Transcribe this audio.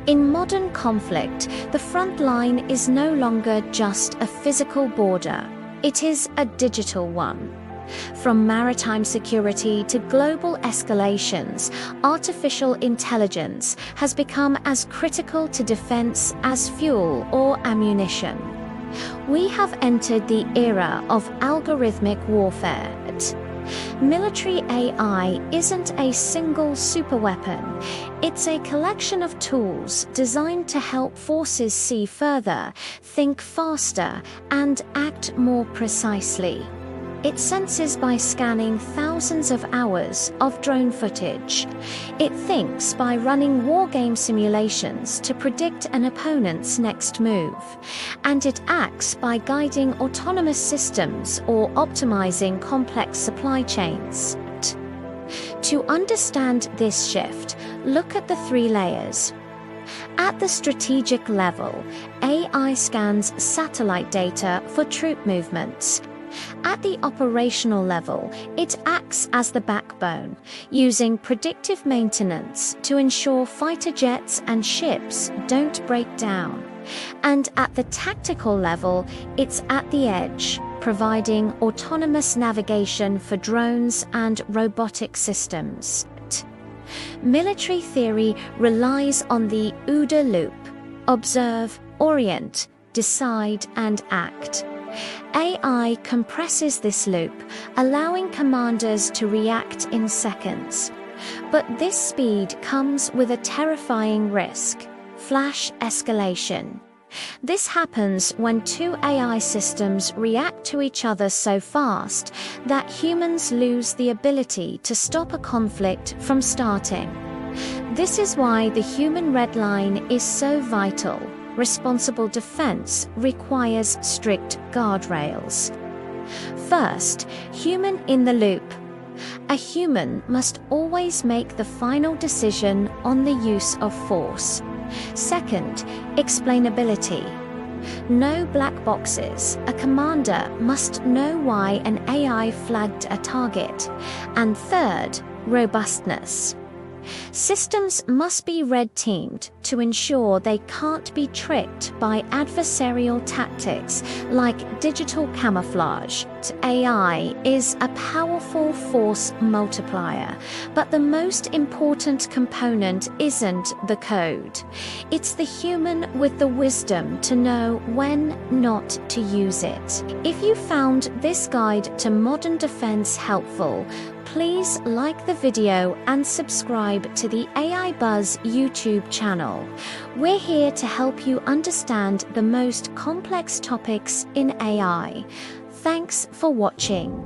In modern conflict, the front line is no longer just a physical border. It is a digital one. From maritime security to global escalations, artificial intelligence has become as critical to defense as fuel or ammunition. We have entered the era of algorithmic warfare. Military AI isn't a single superweapon. It's a collection of tools designed to help forces see further, think faster, and act more precisely. It senses by scanning thousands of hours of drone footage. It thinks by running wargame simulations to predict an opponent's next move. And it acts by guiding autonomous systems or optimizing complex supply chains. To understand this shift, look at the three layers. At the strategic level, AI scans satellite data for troop movements. At the operational level, it acts as the backbone, using predictive maintenance to ensure fighter jets and ships don't break down. And at the tactical level, it's at the edge, providing autonomous navigation for drones and robotic systems. Military theory relies on the OODA loop: observe, orient, decide, and act. AI compresses this loop, allowing commanders to react in seconds. But this speed comes with a terrifying risk: flash escalation. This happens when two AI systems react to each other so fast that humans lose the ability to stop a conflict from starting. This is why the human red line is so vital. Responsible defense requires strict guardrails. First, human in the loop. A human must always make the final decision on the use of force. Second, explainability. No black boxes. A commander must know why an AI flagged a target. And third, robustness. Systems must be red-teamed to ensure they can't be tricked by adversarial tactics like digital camouflage. AI is a powerful force multiplier, but the most important component isn't the code. It's the human with the wisdom to know when not to use it. If you found this guide to modern defense helpful, please like the video and subscribe to the AI Buzz YouTube channel. We're here to help you understand the most complex topics in AI. Thanks for watching.